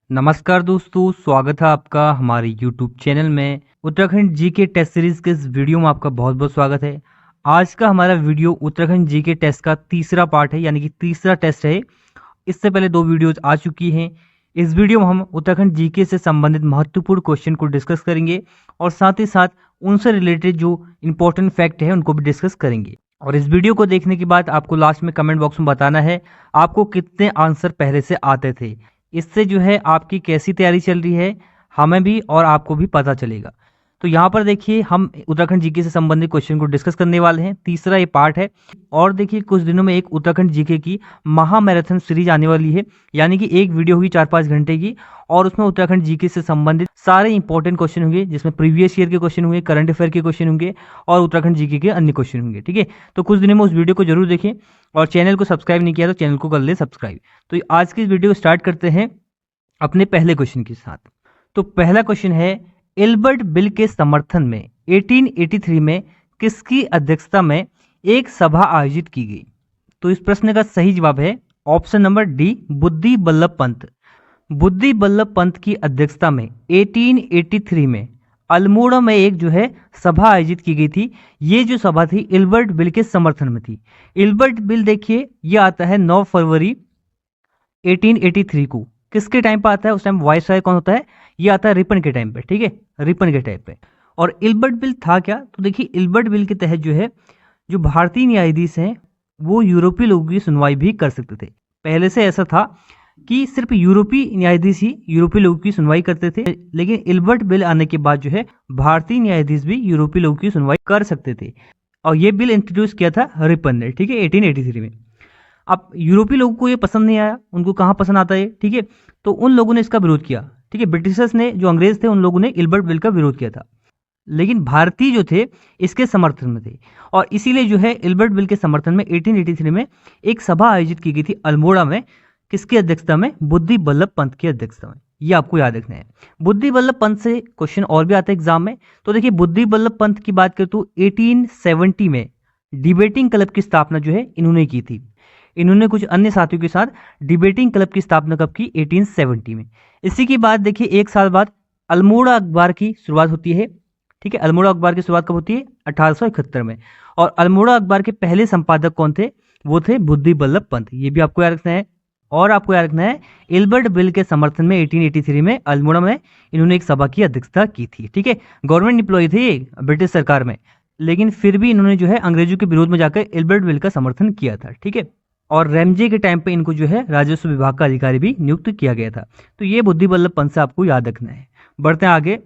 नमस्कार दोस्तों, स्वागत है आपका हमारे YouTube चैनल में। उत्तराखंड जीके टेस्ट सीरीज के इस वीडियो में आपका बहुत बहुत स्वागत है। आज का हमारा वीडियो उत्तराखंड जीके टेस्ट का तीसरा पार्ट है, यानी कि तीसरा टेस्ट है। इससे पहले 2 वीडियोज आ चुकी हैं। इस वीडियो में हम उत्तराखंड जीके से संबंधित महत्वपूर्ण क्वेश्चन को डिस्कस करेंगे और साथ ही साथ उनसे रिलेटेड जो इंपॉर्टेंट फैक्ट है उनको भी डिस्कस करेंगे। और इस वीडियो को देखने के बाद आपको लास्ट में कमेंट बॉक्स में बताना है आपको कितने आंसर पहले से आते थे। इससे जो है आपकी कैसी तैयारी चल रही है हमें भी और आपको भी पता चलेगा। तो यहाँ पर देखिए हम उत्तराखंड जीके से संबंधित क्वेश्चन को डिस्कस करने वाले हैं। तीसरा ये पार्ट है। और देखिए कुछ दिनों में एक उत्तराखंड जीके की महा मैराथन सीरीज आने वाली है, यानी कि एक वीडियो होगी 4-5 घंटे की और उसमें उत्तराखंड जीके से संबंधित सारे इंपॉर्टेंट क्वेश्चन होंगे, जिसमें प्रीवियस ईयर के क्वेश्चन होंगे, करंट अफेयर के क्वेश्चन होंगे और उत्तराखंड जीके के अन्य क्वेश्चन होंगे। ठीक है, तो कुछ दिनों में उस वीडियो को जरूर देखें और चैनल को सब्सक्राइब नहीं किया तो चैनल को कर ले सब्सक्राइब। तो आज की इस वीडियो को स्टार्ट करते हैं अपने पहले क्वेश्चन के साथ। तो पहला क्वेश्चन है, एल्बर्ट बिल के समर्थन में 1883 में किसकी अध्यक्षता में एक सभा आयोजित की गई? तो इस प्रश्न का सही जवाब है ऑप्शन नंबर डी, बुद्धि बल्लभ पंत। बुद्धि बल्लभ पंत की अध्यक्षता में 1883 में अल्मोड़ा में एक जो है सभा आयोजित की गई थी। ये जो सभा थी एल्बर्ट बिल के समर्थन में थी। एल्बर्ट बिल देखिए ये आता है 9 फरवरी 1883 को। किसके टाइम पे आता है? उस टाइम वायसराय कौन होता है? ये आता है रिपन के टाइम पे। ठीक है, रिपन के टाइम पे। और एल्बर्ट बिल था क्या? तो देखिए एल्बर्ट बिल के तहत जो है जो भारतीय न्यायाधीश हैं वो यूरोपीय लोगों की सुनवाई भी कर सकते थे। पहले से ऐसा था कि सिर्फ यूरोपीय न्यायाधीश ही यूरोपीय लोगों की सुनवाई करते थे, लेकिन एल्बर्ट बिल आने के बाद जो है भारतीय न्यायाधीश भी यूरोपीय लोगों की सुनवाई कर सकते थे। और ये बिल इंट्रोड्यूस किया था रिपन ने। ठीक है, 1883 में। अब यूरोपीय लोगों को ये पसंद नहीं आया। उनको कहाँ पसंद आता है? ठीक है, तो उन लोगों ने इसका विरोध किया। ठीक है, ब्रिटिशर्स ने, जो अंग्रेज थे, उन लोगों ने एल्बर्ट बिल का विरोध किया था, लेकिन भारतीय जो थे इसके समर्थन में थे। और इसीलिए जो है एल्बर्ट बिल के समर्थन में 1883 में एक सभा आयोजित की गई थी अल्मोड़ा में। किसकी अध्यक्षता में? बुद्धि बल्लभ पंत की अध्यक्षता में। ये आपको याद रखना है। बुद्धि बल्लभ पंत से क्वेश्चन और भी आता है एग्जाम में। तो देखिए बुद्धि बल्लभ पंत की बात करें तो 1870 में डिबेटिंग क्लब की स्थापना जो है इन्होंने की थी। इन्होंने कुछ अन्य साथियों के साथ डिबेटिंग क्लब की स्थापना कब की? 1870 में। इसी की बात देखिए 1 साल बाद अल्मोड़ा अखबार की शुरुआत होती है। ठीक है, अल्मोड़ा अखबार की शुरुआत कब होती है? 1871 में। और अल्मोड़ा अखबार के पहले संपादक कौन थे? वो थे बुद्धि बल्लभ पंत। ये भी आपको याद रखना है। और आपको याद रखना है एल्बर्ट बिल के समर्थन में 1883 में अल्मोड़ा में इन्होंने एक सभा की अध्यक्षता की थी। ठीक है, गवर्नमेंट एम्प्लॉय थे ये ब्रिटिश सरकार में, लेकिन फिर भी इन्होंने जो है अंग्रेजों के विरोध में जाकर एल्बर्ट बिल का समर्थन किया था। ठीक है, और रैमजे के टाइम पे इनको जो है राजस्व विभाग का अधिकारी भी नियुक्त किया गया था। तो ये बुद्धि बल्लभ पंत से आपको याद रखना है। बढ़ते हैं आगे।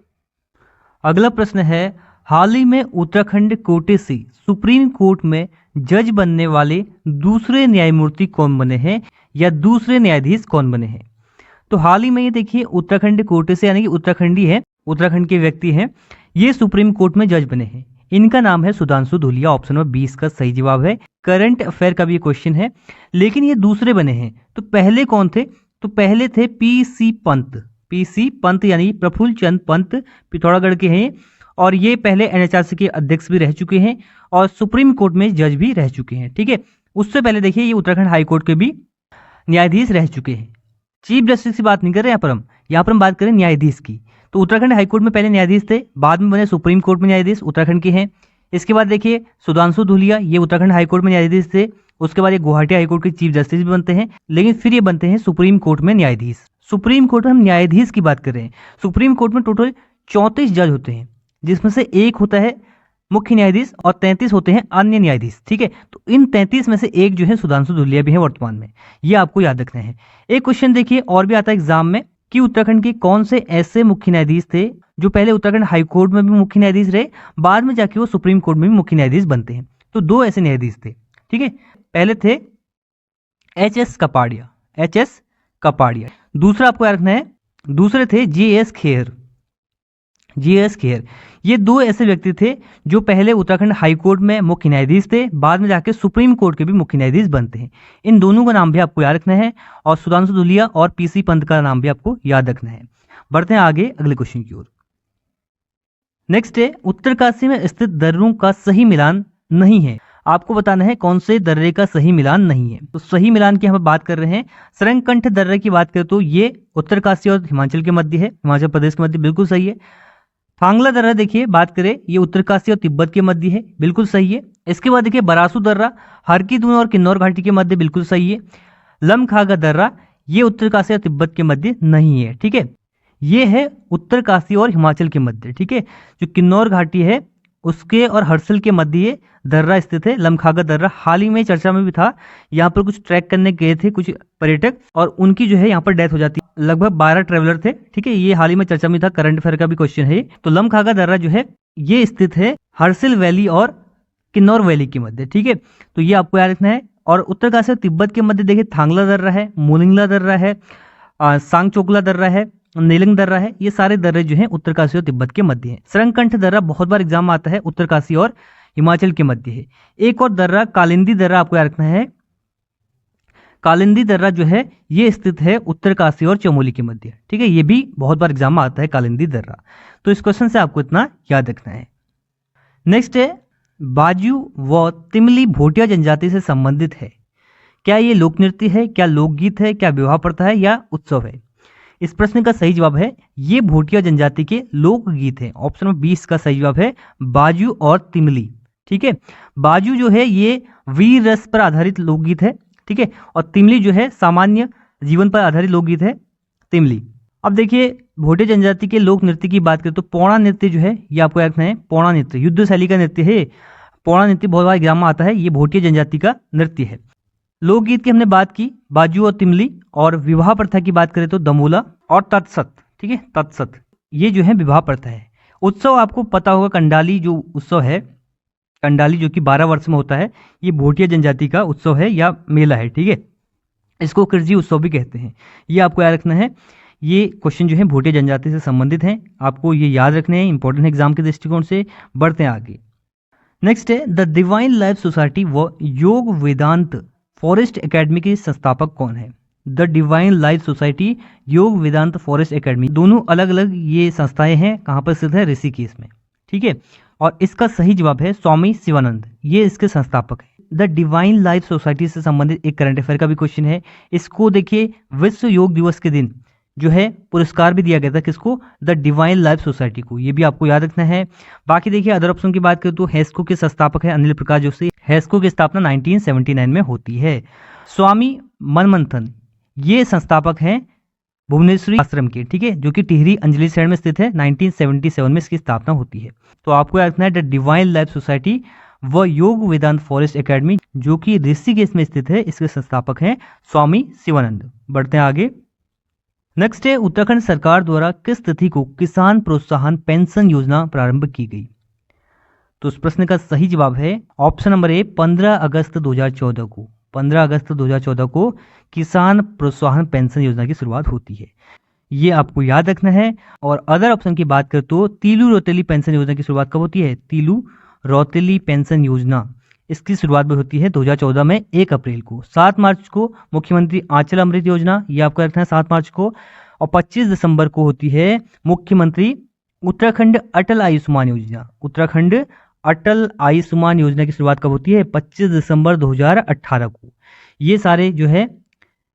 अगला प्रश्न है, हाल ही में उत्तराखंड कोटे से सुप्रीम कोर्ट में जज बनने वाले दूसरे न्यायमूर्ति कौन बने हैं या दूसरे न्यायाधीश कौन बने हैं? तो हाल ही में ये देखिए उत्तराखंड कोटे से, यानी कि उत्तराखंडी है, उत्तराखंड के व्यक्ति हैं, ये सुप्रीम कोर्ट में जज बने हैं। इनका नाम है सुधांशु धूलिया। ऑप्शन नंबर 20 का सही जवाब है। करंट अफेयर का भी क्वेश्चन है, लेकिन ये दूसरे बने हैं। तो पहले कौन थे? तो पहले थे पीसी पंत। पीसी पंत यानी प्रफुल्ल चंद पंत, पिथौरागढ़ के हैं। और ये पहले एनएचआरसी के अध्यक्ष भी रह चुके हैं और सुप्रीम कोर्ट में जज भी रह चुके हैं। ठीक है, उससे पहले देखिए ये उत्तराखंड हाई कोर्ट के भी न्यायाधीश रह चुके हैं। चीफ जस्टिस की बात नहीं कर रहे यहाँ पर हम बात करें न्यायाधीश की। तो उत्तराखंड हाईकोर्ट में पहले न्यायाधीश थे, बाद में बने सुप्रीम कोर्ट में न्यायाधीश, उत्तराखंड के हैं। इसके बाद देखिए सुधांशु धूलिया, ये उत्तराखंड हाईकोर्ट में न्यायाधीश थे। उसके बाद ये गुवाहाटी हाईकोर्ट के चीफ जस्टिस भी बनते हैं, लेकिन फिर ये बनते हैं सुप्रीम कोर्ट में न्यायाधीश। सुप्रीम कोर्ट में हम न्यायाधीश की बात कर रहे हैं। सुप्रीम कोर्ट में टोटल 34 जज होते हैं, जिसमें से एक होता है मुख्य न्यायाधीश और 33 होते हैं अन्य न्यायाधीश। ठीक है, तो इन 33 में से एक जो है सुधांशु धूलिया भी है वर्तमान में। ये आपको याद रखना है। एक क्वेश्चन देखिए और भी आता है एग्जाम में कि उत्तराखंड के कौन से ऐसे मुख्य न्यायाधीश थे जो पहले उत्तराखंड हाईकोर्ट में भी मुख्य न्यायाधीश रहे, बाद में जाके वो सुप्रीम कोर्ट में भी मुख्य न्यायाधीश बनते हैं। तो 2 ऐसे न्यायाधीश थे। ठीक है, पहले थे एच.एस. कपाड़िया। एच.एस. कपाड़िया। दूसरा आपको याद रखना है, दूसरे थे जी.एस. खेर। जी.एस. खेर। ये 2 ऐसे व्यक्ति थे जो पहले उत्तराखंड हाईकोर्ट में मुख्य न्यायाधीश थे, बाद में जाके सुप्रीम कोर्ट के भी मुख्य न्यायाधीश बनते हैं। इन दोनों का नाम भी आपको याद रखना है और सुधांशु धूलिया और पीसी पंत का नाम भी आपको याद रखना है। बढ़ते हैं आगे अगले क्वेश्चन की ओर। नेक्स्ट है, उत्तरकाशी में स्थित दर्रों का सही मिलान नहीं है। आपको बताना है कौन से दर्रे का सही मिलान नहीं है। तो सही मिलान की हम बात कर रहे हैं, सरंगकंठ दर्रे की बात करें तो ये उत्तरकाशी और हिमाचल के मध्य है, हिमाचल प्रदेश के मध्य, बिल्कुल सही है। फांगला दर्रा देखिए बात करें, ये उत्तरकाशी और तिब्बत के मध्य है, बिल्कुल सही है। इसके बाद देखिए बरासु दर्रा हरकी-दून और किन्नौर घाटी के मध्य, बिल्कुल सही है। लमखागा दर्रा ये उत्तरकाशी और तिब्बत के मध्य नहीं है, ठीक है। ये है उत्तरकाशी और हिमाचल के मध्य, ठीक है। जो किन्नौर घाटी है उसके और हर्षल के मध्य ये दर्रा स्थित है, लमखागा दर्रा। हाल ही में चर्चा में भी था, यहाँ पर कुछ ट्रैक करने गए थे कुछ पर्यटक और उनकी जो है यहाँ पर डेथ हो जाती है। लगभग 12 ट्रेवलर थे, ठीक है। ये हाल ही में चर्चा में था, करंट अफेयर का भी क्वेश्चन है। तो लमखागा दर्रा जो है ये स्थित है हर्षल वैली और किन्नौर वैली के मध्य, ठीक है। तो ये आपको याद रखना है। और उत्तरकाशी और तिब्बत के मध्य देखिए थांगला दर्रा है, मोलिंगला दर्रा है, सांगचोकला दर्रा है, नेलिंग दर्रा है। ये सारे दर्रे जो हैं उत्तरकाशी और तिब्बत के मध्य हैं। सरंगकंठ दर्रा बहुत बार एग्जाम में आता है, उत्तरकाशी और हिमाचल के मध्य है। एक और दर्रा कालिंदी दर्रा आपको याद रखना है। कालिंदी दर्रा जो है ये स्थित है उत्तरकाशी और चमोली के मध्य, ठीक है। ये भी बहुत बार एग्जाम में आता है कालिंदी दर्रा। तो इस क्वेश्चन से आपको इतना याद रखना है। नेक्स्ट है बाजू व तिमली भोटिया जनजाति से संबंधित है। क्या ये लोक नृत्य है, क्या लोकगीत है, क्या विवाह प्रथा है या उत्सव है? इस प्रश्न का सही जवाब है ये भोटिया जनजाति के लोकगीत है। ऑप्शन नंबर 20 का सही जवाब है बाजू और तिमली, ठीक है। बाजू जो है ये वीर रस पर आधारित लोकगीत है, ठीक है। और तिमली जो है सामान्य जीवन पर आधारित लोकगीत है, तिमली। अब देखिए भोटिया जनजाति के लोक नृत्य की बात करें तो पौड़ा नृत्य जो है ये आपको याद रखना है। पौड़ा नृत्य युद्ध शैली का नृत्य है। पौड़ा नृत्य बहुत बार एग्जाम में आता है, ये भोटिया जनजाति का नृत्य है। लोकगीत की हमने बात की बाजू और तिमली। और विवाह प्रथा की बात करें तो दमोला और तत्सत, ठीक है। तत्सत ये जो है विवाह प्रथा है। उत्सव आपको पता होगा कंडाली जो उत्सव है, कंडाली जो कि 12 वर्ष में होता है, ये भोटिया जनजाति का उत्सव है या मेला है, ठीक है। इसको किरजी उत्सव भी कहते हैं। ये आपको याद रखना है। ये क्वेश्चन जो है भोटिया जनजाति से संबंधित हैं, आपको ये याद रखने हैं, इंपॉर्टेंट एग्जाम के दृष्टिकोण से। बढ़ते हैं आगे। नेक्स्ट है द डिवाइन लाइफ सोसाइटी व योग वेदांत फॉरेस्ट एकेडमी के संस्थापक कौन है? द डिवाइन लाइफ सोसाइटी, योग वेदांत फॉरेस्ट एकेडमी, दोनों अलग अलग ये संस्थाएं हैं। कहाँ पर स्थित है? ऋषिकेश में, ठीक है। और इसका सही जवाब है स्वामी शिवानंद, ये इसके संस्थापक है। द डिवाइन लाइफ सोसाइटी से संबंधित एक करंट अफेयर का भी क्वेश्चन है। इसको देखिए विश्व योग दिवस के दिन जो है पुरस्कार भी दिया गया था, किसको? द डिवाइन लाइफ सोसाइटी को। ये भी आपको याद रखना है। बाकी देखिए अदर ऑप्शन की बात करें तो हेस्को के संस्थापक है अनिल प्रकाश जोशी। हेस्को की स्थापना 1979 में होती है। स्वामी मनमंथन ये संस्थापक हैं भुवनेश्वरी आश्रम के, ठीक है, जो कि टिहरी अंजलि शहर में स्थित है। 1977 में इसकी स्थापना होती है। तो आपको याद रखना है द डिवाइन लाइफ सोसाइटी व योग वेदांत फॉरेस्ट एकेडमी, जो कि ऋषिकेश में स्थित है, इसके संस्थापक हैं स्वामी शिवानंद। बढ़ते हैं आगे। नेक्स्ट है उत्तराखंड सरकार द्वारा किस तिथि को किसान प्रोत्साहन पेंशन योजना प्रारंभ की गई? तो इस प्रश्न का सही जवाब है ऑप्शन नंबर ए 15 अगस्त 2014 को। 15 अगस्त 2014 को किसान प्रोत्साहन पेंशन योजना की शुरुआत होती है, ये आपको याद रखना है। और अदर ऑप्शन की बात करें तो तीलू रौतेली पेंशन योजना की शुरुआत कब होती है? तीलू रौतेली पेंशन योजना इसकी शुरुआत भी होती है 2014 में 1 अप्रैल को। 7 मार्च को मुख्यमंत्री आंचल अमृत योजना, ये आपका रखना है 7 मार्च को। और 25 दिसंबर को होती है मुख्यमंत्री उत्तराखंड अटल आयुष्मान योजना। उत्तराखंड अटल आयुष्मान योजना की शुरुआत कब होती है? 25 दिसंबर 2018 को। ये सारे जो है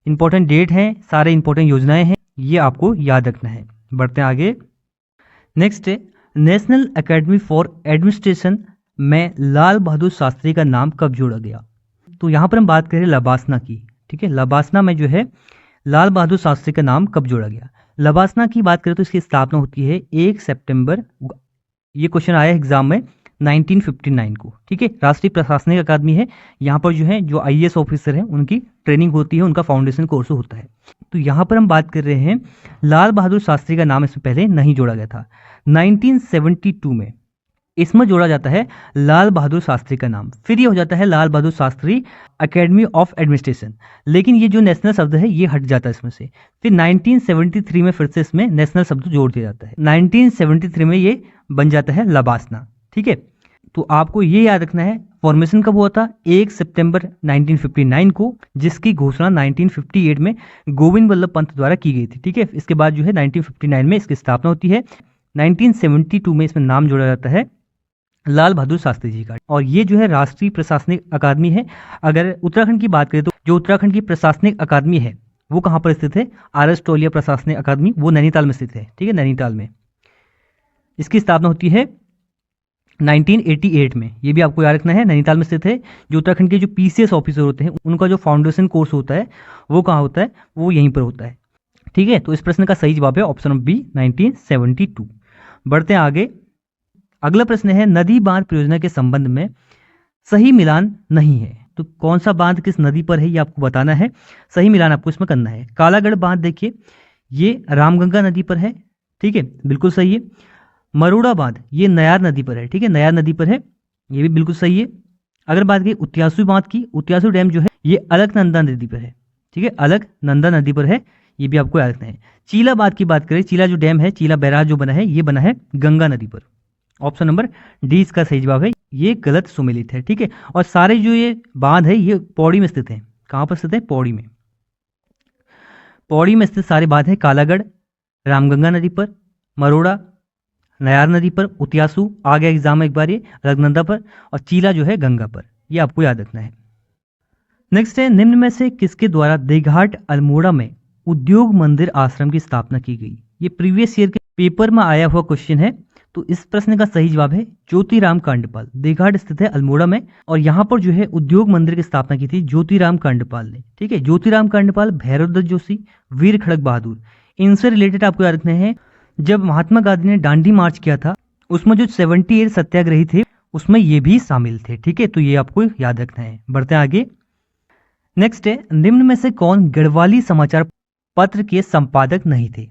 इंपॉर्टेंट डेट हैं, सारे इंपॉर्टेंट योजनाएं हैं, ये आपको याद रखना है। बढ़ते हैं आगे। नेक्स्ट है नेशनल एकेडमी फॉर एडमिनिस्ट्रेशन में लाल बहादुर शास्त्री का नाम कब जोड़ा गया? तो यहाँ पर हम बात करें लबासना की, ठीक है। लबासना में जो है लाल बहादुर शास्त्री का नाम कब जोड़ा गया? लबासना की बात करें तो इसकी स्थापना होती है 1 सितंबर, ये क्वेश्चन आया एग्जाम में, 1959 को, ठीक है। राष्ट्रीय प्रशासनिक अकादमी है, यहाँ पर जो है जो IAS ऑफिसर हैं उनकी ट्रेनिंग होती है, उनका फाउंडेशन कोर्स होता है। तो यहाँ पर हम बात कर रहे हैं लाल बहादुर शास्त्री का नाम इसमें पहले नहीं जोड़ा गया था। 1972 में इसमें जोड़ा जाता है लाल बहादुर शास्त्री का नाम, फिर ये हो जाता है Lal Bahadur Shastri academy of administration. लेकिन ये जो नेशनल शब्द है ये हट जाता है इसमें से। फिर 1973 में फिर से इसमें नेशनल शब्द जोड़ दिया जाता है। 1973 में ये बन जाता है लबासना, ठीक है। तो आपको ये याद रखना है फॉर्मेशन कब हुआ था? 1 सितंबर 1959 को, जिसकी घोषणा 1958 में गोविंद वल्लभ पंत द्वारा की गई थी, ठीक है। इसके बाद जो है 1959 में इसकी स्थापना होती है। 1972 में इसमें नाम जोड़ा जाता है लाल बहादुर शास्त्री जी का। और ये जो है राष्ट्रीय प्रशासनिक अकादमी है। अगर उत्तराखंड की बात करें तो जो उत्तराखंड की प्रशासनिक अकादमी है वो कहाँ पर स्थित है? आर.एस. टोलिया प्रशासनिक अकादमी, वो नैनीताल में स्थित है। ठीक है, नैनीताल में इसकी स्थापना होती है 1988 में। ये भी आपको याद रखना है, नैनीताल में स्थित है। जो उत्तराखंड के जो पीसीएस ऑफिसर होते हैं उनका जो फाउंडेशन कोर्स होता है वो कहाँ होता है? वो यहीं पर होता है। ठीक है, तो इस प्रश्न का सही जवाब है ऑप्शन बी 1972। बढ़ते हैं आगे। अगला प्रश्न है नदी बांध परियोजना के संबंध में सही मिलान नहीं है। तो कौन सा बांध किस नदी पर है ये आपको बताना है, सही मिलान आपको इसमें करना है। कालागढ़ बांध देखिए ये रामगंगा नदी पर है। ठीक है, बिल्कुल सही है। मरोड़ा बांध ये नयार नदी पर है। ठीक है, नयार नदी पर है, ये भी बिल्कुल सही है। अगर बात की उत्यासू बांध की, उत्यासू डैम जो है ये अलकनंदा नदी पर है। ठीक है, अलकनंदा नदी पर है, ये भी आपको याद रखना है। चीला बांध की बात करें, चीला जो डैम है, चीला बैराज जो बना है ये बना है गंगा नदी पर। ऑप्शन नंबर डी इसका सही जवाब है, ये गलत सुमेलित है। ठीक है, और सारे जो ये बांध है ये पौड़ी में स्थित है। कहां पर स्थित है? पौड़ी में। पौड़ी में स्थित सारे बांध है कालागढ़ रामगंगा नदी पर, मरोड़ा नयार नदी पर, उत्यासू आ गया एग्जाम में एक बार ये अलकनंदा पर, और चीला जो है गंगा पर। ये आपको याद रखना है। नेक्स्ट है निम्न में से किसके द्वारा देघाट अल्मोड़ा में उद्योग मंदिर आश्रम की स्थापना की गई? ये प्रीवियस ईयर के पेपर में आया हुआ क्वेश्चन है। तो इस प्रश्न का सही जवाब है ज्योतिराम कांडपाल। देघाट स्थित है अल्मोड़ा में, और यहाँ पर जो है उद्योग मंदिर की स्थापना की थी ज्योतिराम कांडपाल ने। ठीक है, ज्योतिराम कांडपाल, भैरवदत्त जोशी, वीर खड़ग बहादुर, इनसे रिलेटेड आपको याद रखने हैं। जब महात्मा गांधी ने दांडी मार्च किया था उसमें जो 78 सत्याग्रही थे उसमें ये भी शामिल थे। ठीक है, तो ये आपको याद रखना है। बढ़ते हैं आगे। नेक्स्ट है निम्न में से कौन गढ़वाली समाचार पत्र के संपादक नहीं थे?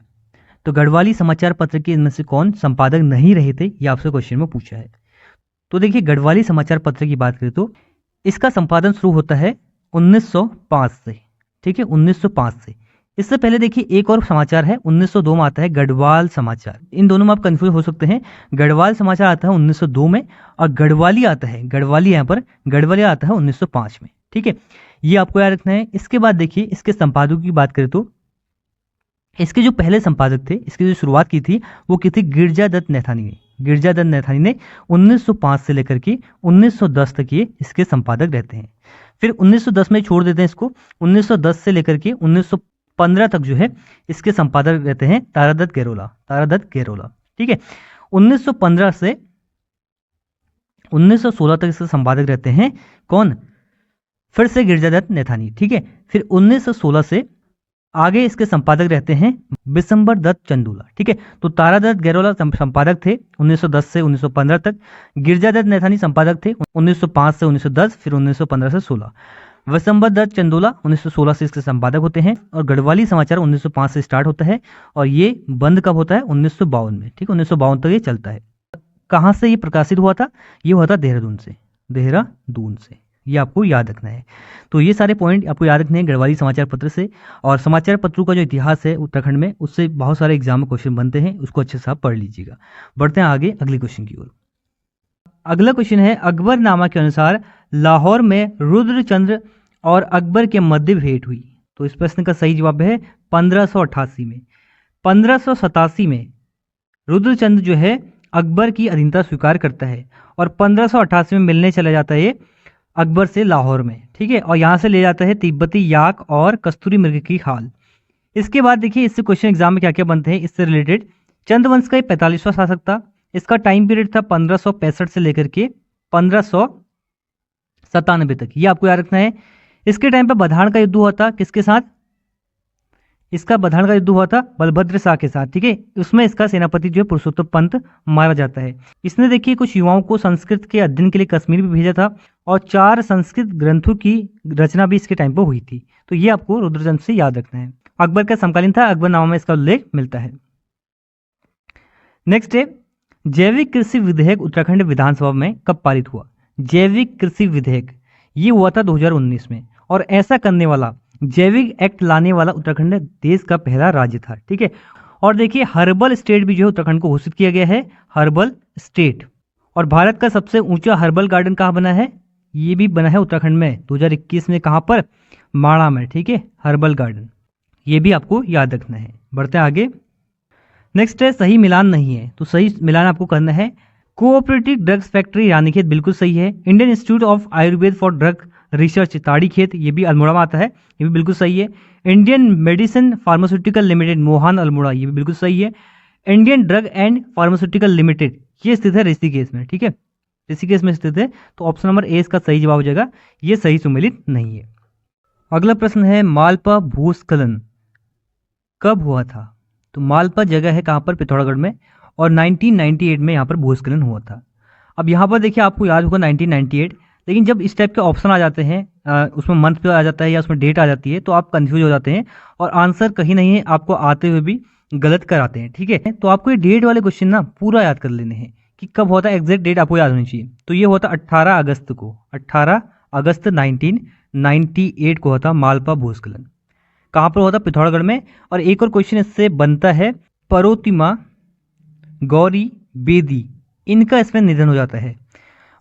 तो गढ़वाली समाचार पत्र के इनमें से कौन संपादक नहीं रहे थे, ये आपसे क्वेश्चन में पूछा है। तो देखिए गढ़वाली समाचार पत्र की बात करें तो इसका संपादन शुरू होता है 1905 से। ठीक है, 1905 से। इससे पहले देखिए एक और समाचार है 1902 में आता है गढ़वाल समाचार। इन दोनों में आप कंफ्यूज हो सकते हैं। गढ़वाल समाचार आता है 1902 में, और गढ़वाली आता है, गढ़वाली यहाँ पर गढ़वाली आता है 1905 में। ठीक है, ये आपको याद रखना है। इसके बाद देखिए इसके संपादकों की बात करें तो इसके जो पहले संपादक थे, इसकी जो शुरुआत की थी वो की थी गिरजादत्त नैथानी ने। गिरजादत्त नैथानी ने 1905 से लेकर के 1910 तक ये इसके संपादक रहते हैं। फिर 1910 में छोड़ देते हैं इसको। 1910 से लेकर के 1915 तक जो है इसके संपादक रहते हैं तारादत्त गैरोला। तारादत्त गैरोला। ठीक है, 1915 से 1916 तक इसके संपादक रहते हैं कौन? फिर से गिरजादत्त नैथानी। ठीक है, फिर 1916 से आगे इसके संपादक रहते हैं बिशंबर दत्त चंदूला। ठीक है, तो तारादत्त गैरोला संपादक थे 1910 से 1915 तक। गिरजादत्त नैथानी संपादक थे 1905 से 1910, फिर 1915 से 16। बिशंबर दत्त चंदूला 1916 से इसके संपादक होते हैं, और गढ़वाली समाचार 1905 से स्टार्ट होता है, और ये बंद कब होता है? 1952 में। ठीक है, 1952 तक ये चलता है। कहाँ से ये प्रकाशित हुआ था? ये हुआ था देहरादून से। देहरादून से, ये आपको याद रखना है। तो ये सारे पॉइंट आपको याद रखने हैं गढ़वाली समाचार पत्र से। और समाचार पत्रों का जो इतिहास है उत्तराखंड में उससे बहुत सारे एग्जाम में क्वेश्चन बनते हैं, उसको अच्छे से आप पढ़ लीजिएगा। बढ़ते हैं आगे अगले क्वेश्चन की ओर। अगला क्वेश्चन है अकबरनामा के अनुसार लाहौर में रुद्रचंद्र और अकबर के मध्य भेंट हुई। तो इस प्रश्न का सही जवाब है 1588 में। 1587 में रुद्रचंद्र जो है अकबर की अधीनता स्वीकार करता है, और 1588 में मिलने चला जाता है ये अकबर से लाहौर में। ठीक है, और यहाँ से ले जाता है तिब्बती याक और कस्तूरी मृग की खाल। इसके बाद देखिए इससे क्वेश्चन एग्जाम में क्या क्या बनते हैं इससे रिलेटेड। चंद्रवंश का 45वां शासक था। इसका टाइम पीरियड था 1565 से लेकर के 1597 तक, ये आपको याद रखना है। इसके टाइम पर बधाड़ का युद्ध हुआ था किसके साथ? इसका बधाड़ का युद्ध हुआ था बलभद्र शाह के साथ। ठीक है, उसमें इसका सेनापति जो है पुरुषोत्तम पंत मारा जाता है। इसने देखिए कुछ युवाओं को संस्कृत के अध्ययन के लिए कश्मीर भी भेजा था, और 4 संस्कृत ग्रंथों की रचना भी इसके टाइम पर हुई थी। तो ये आपको रुद्रचंद्र से याद रखना है। अकबर का समकालीन था, अकबरनामा में इसका उल्लेख मिलता है। नेक्स्ट है जैविक कृषि विधेयक उत्तराखंड विधानसभा में कब पारित हुआ? जैविक कृषि विधेयक ये हुआ था 2019 में, और ऐसा करने वाला जैविक एक्ट लाने वाला उत्तराखंड देश का पहला राज्य था। ठीक है, और देखिए हर्बल स्टेट भी जो है उत्तराखंड को घोषित किया गया है, हर्बल स्टेट। और भारत का सबसे ऊंचा हर्बल गार्डन कहाँ बना है? ये भी बना है उत्तराखंड में 2021 में। कहाँ पर? माणा में। ठीक है, हर्बल गार्डन, ये भी आपको याद रखना है। बढ़ते हैं आगे। नेक्स्ट है सही मिलान नहीं है। तो सही मिलान आपको करना है कोऑपरेटिव ड्रग्स फैक्ट्री रानीखेत बिल्कुल सही है। Indian institute of Ayurveda for drug research Tadikhet, ये भी अल्मोड़ा में आता है, ये भी बिल्कुल सही है। Indian medicine pharmaceutical limited Mohan Almora, ये भी बिल्कुल सही है। Indian drug and pharmaceutical limited ये स्थित है ऋषिकेश में, ठीक है, ऋषिकेश में स्थित है। तो ऑप्शन नंबर ए इसका सही जवाब हो जाएगा, ये सही सुमेलित नहीं है। अगला प्रश्न है मालपा भूस्खलन कब हुआ था? तो मालपा जगह है कहाँ पर? पिथौरागढ़ में, और 1998 में यहाँ पर भूस्खलन हुआ था। अब यहाँ पर देखिए आपको याद होगा 1998, लेकिन जब इस टाइप के ऑप्शन आ जाते हैं, उसमें मंथ पे आ जाता है या उसमें डेट आ जाती है, तो आप कंफ्यूज हो जाते हैं और आंसर कहीं नहीं है आपको आते हुए भी गलत कराते हैं, ठीक है। तो आपको ये डेट वाले क्वेश्चन ना पूरा याद कर लेने हैं कि कब होता है, एग्जैक्ट डेट आपको याद होनी चाहिए। तो ये होता 18 अगस्त को, 18 अगस्त 1998 को होता मालपा भूस्खलन। कहाँ पर होता? पिथौरागढ़ में। और एक और क्वेश्चन इससे बनता है, परोतिमा गौरी बेदी, इनका इसमें निधन हो जाता है।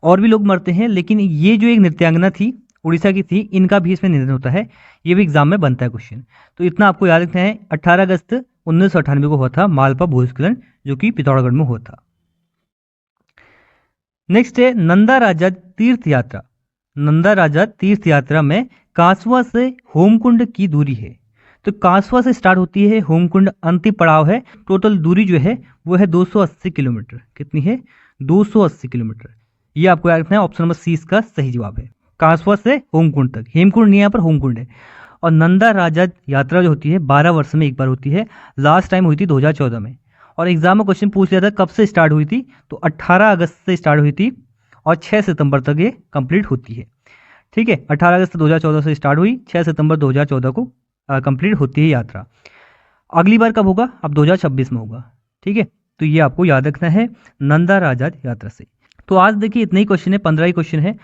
और भी लोग मरते हैं, लेकिन ये जो एक नृत्यांगना थी उड़ीसा की थी, इनका भी इसमें निधन होता है। ये भी एग्जाम में बनता है क्वेश्चन। तो इतना आपको याद रखना है, 18 अगस्त 1998 को हुआ था मालपा भूस्खलन, जो कि पिथौरागढ़ में हुआ था। नेक्स्ट है नंदा राजा तीर्थ यात्रा। नंदा राजा तीर्थ यात्रा में कांसवा से होमकुंड की दूरी है। तो कांसवा से स्टार्ट होती है, होमकुंड अंतिम पड़ाव है। टोटल दूरी जो है वो है 280 किलोमीटर। कितनी है? 280 किलोमीटर। ये आपको याद रखना है, ऑप्शन नंबर सी इसका सही जवाब है। कांसवा से होमकुंड तक, हेमकुंड नहीं, यहाँ पर होमकुंड है। और नंदा राजा यात्रा जो होती है 12 वर्ष में एक बार होती है। लास्ट टाइम हुई थी 2014 में। और एग्जाम में क्वेश्चन पूछ लिया था कब से स्टार्ट हुई थी, तो 18 अगस्त से स्टार्ट हुई थी और 6 सितंबर तक ये कंप्लीट होती है, ठीक है। 18 अगस्त 2014 से स्टार्ट हुई, 6 सितंबर 2014 को कंप्लीट होती है यात्रा। अगली बार कब होगा? अब 2026 में होगा, ठीक है। तो ये आपको याद रखना है नंदा राजा यात्रा से। तो आज देखिए इतने ही क्वेश्चन है, 15 ही क्वेश्चन है।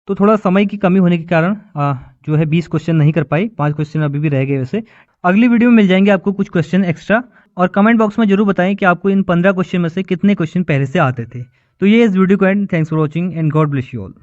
तो थोड़ा समय की कमी होने के कारण जो है 20 क्वेश्चन नहीं कर पाई, 5 क्वेश्चन अभी भी रह गए। वैसे अगली वीडियो में मिल जाएंगे आपको कुछ क्वेश्चन एक्स्ट्रा। और कमेंट बॉक्स में जरूर बताएं कि आपको इन 15 क्वेश्चन में से कितने क्वेश्चन पहले से आते थे। तो ये इस वीडियो को and, thanks for watching and God bless you all.